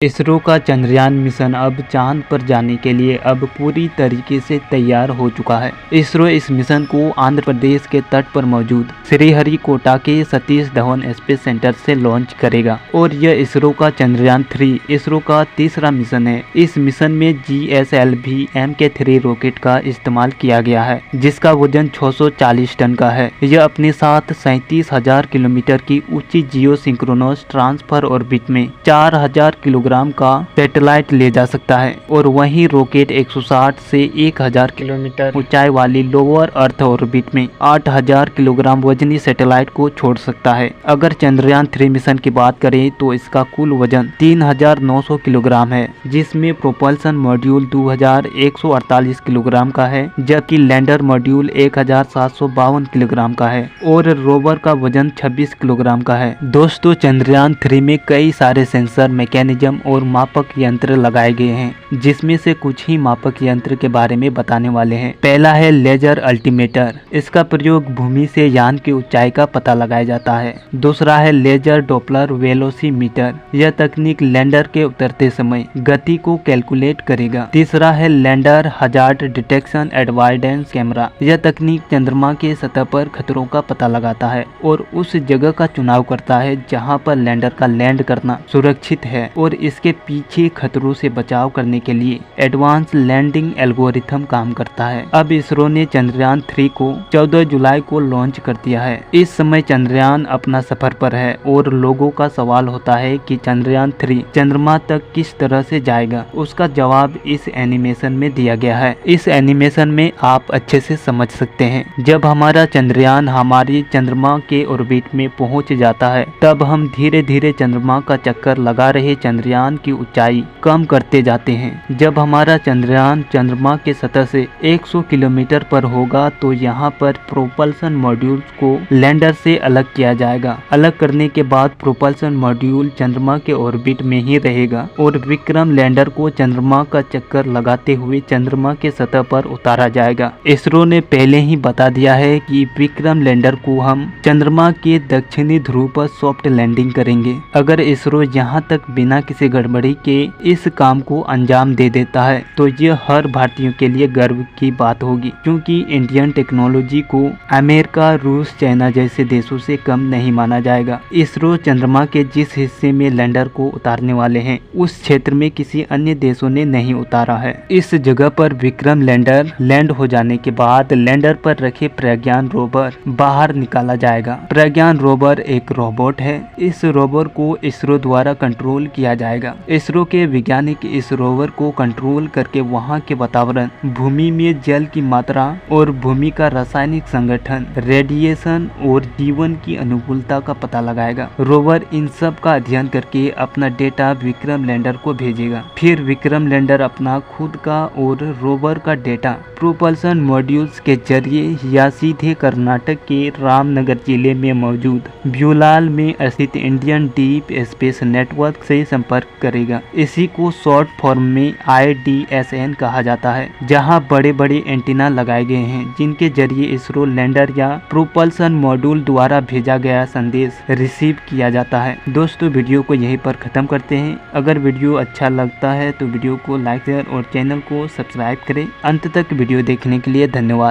इसरो का चंद्रयान मिशन अब चांद पर जाने के लिए अब पूरी तरीके से तैयार हो चुका है। इसरो इस मिशन को आंध्र प्रदेश के तट पर मौजूद श्रीहरिकोटा के सतीश धवन स्पेस सेंटर से लॉन्च करेगा और यह इसरो का चंद्रयान 3 इसरो का तीसरा मिशन है। इस मिशन में GSLV Mk3 रॉकेट का इस्तेमाल किया गया है, जिसका वजन 640 टन का है। यह अपने साथ 37,000 किलोमीटर की ऊंची जियो सिंक्रोनस ट्रांसफर ऑर्बिट में 4,000 किलोग्राम का सैटेलाइट ले जा सकता है और वहीं रॉकेट 160 से 1,000 किलोमीटर ऊंचाई वाली लोअर अर्थ ऑर्बिट में 8,000 किलोग्राम वजनी सैटेलाइट को छोड़ सकता है। अगर चंद्रयान 3 मिशन की बात करें तो इसका कुल वजन 3,900 किलोग्राम है, जिसमें प्रोपल्सन मॉड्यूल 2,148 किलोग्राम का है, जबकि लैंडर मॉड्यूल 1,752 किलोग्राम का है और रोवर का वजन 26 किलोग्राम का है। दोस्तों, चंद्रयान 3 में कई सारे सेंसर, मैकेनिज्म और मापक यंत्र लगाए गए हैं, जिसमें से कुछ ही मापक यंत्र के बारे में बताने वाले हैं। पहला है लेजर अल्टीमीटर। इसका प्रयोग भूमि से यान की ऊंचाई का पता लगाया जाता है। दूसरा है लेजर डॉपलर वेलोसीमीटर। यह तकनीक लैंडर के उतरते समय गति को कैलकुलेट करेगा। तीसरा है lander hazard detection advance camera. यह तकनीक चंद्रमा के सतह पर खतरों का पता लगाता है और उस जगह का चुनाव करता है जहां पर लैंडर का लैंड करना सुरक्षित है और इसके पीछे खतरों से बचाव करने के लिए एडवांस लैंडिंग एल्गोरिथम काम करता है। अब इसरो ने चंद्रयान 3 को 14 जुलाई को लॉन्च कर दिया है। इस समय चंद्रयान अपना सफर पर है और लोगों का सवाल होता है कि चंद्रयान 3 चंद्रमा तक किस तरह से जाएगा। उसका जवाब इस एनिमेशन में दिया गया है। इस एनिमेशन में आप अच्छे से समझ सकते हैं। जब हमारा चंद्रयान हमारी चंद्रमा के ऑर्बिट में पहुंच जाता है, तब हम धीरे धीरे चंद्रमा का चक्कर लगा रहे चंद्रयान की ऊंचाई कम करते जाते हैं। जब हमारा चंद्रयान चंद्रमा के सतह से 100 किलोमीटर पर होगा तो यहाँ पर प्रोपल्सन मॉड्यूल को लैंडर से अलग किया जाएगा। अलग करने के बाद प्रोपल्सन मॉड्यूल चंद्रमा के ऑर्बिट में ही रहेगा और विक्रम लैंडर को चंद्रमा का चक्कर लगाते हुए चंद्रमा के सतह पर उतारा जाएगा। इसरो ने पहले ही बता दिया है कि विक्रम लैंडर को हम चंद्रमा के दक्षिणी ध्रुव पर सॉफ्ट लैंडिंग करेंगे। अगर इसरो यहाँ तक बिना किसी गड़बड़ी के इस काम को अंजाम दे देता है तो यह हर भारतीयों के लिए गर्व की बात होगी, क्योंकि इंडियन टेक्नोलॉजी को अमेरिका, रूस, चाइना जैसे देशों से कम नहीं माना जाएगा। इसरो चंद्रमा के जिस हिस्से में लैंडर को उतारने वाले हैं, उस क्षेत्र में किसी अन्य देशों ने नहीं उतारा है। इस जगह पर विक्रम लैंडर लैंड हो जाने के बाद लैंडर पर रखे प्रज्ञान रोवर बाहर निकाला जाएगा। प्रज्ञान रोवर एक रोबोट है। इस रोवर को इसरो द्वारा कंट्रोल किया जाएगा। इसरो के वैज्ञानिक इस रोवर को कंट्रोल करके वहां के वातावरण, भूमि में जल की मात्रा और भूमि का रासायनिक संगठन, रेडिएशन और जीवन की अनुकूलता का पता लगाएगा। रोवर इन सब का अध्ययन करके अपना डेटा विक्रम लैंडर को भेजेगा। फिर विक्रम लैंडर अपना खुद का और रोवर का डेटा प्रोपल्सन मॉड्यूल्स के जरिए या सीधे कर्नाटक के रामनगर जिले में मौजूद ब्यूलाल में स्थित इंडियन डीप स्पेस नेटवर्क से संपर्क करेगा। इसी को शॉर्ट फॉर्म में IDSN कहा जाता है, जहां बड़े बड़े एंटीना लगाए गए हैं, जिनके जरिए इसरो लैंडर या प्रोपल्सन मॉड्यूल द्वारा भेजा गया संदेश रिसीव किया जाता है। दोस्तों, वीडियो को यहीं पर खत्म करते हैं। अगर वीडियो अच्छा लगता है तो वीडियो को लाइक, शेयर और चैनल को सब्सक्राइब करें। अंत तक वीडियो देखने के लिए धन्यवाद।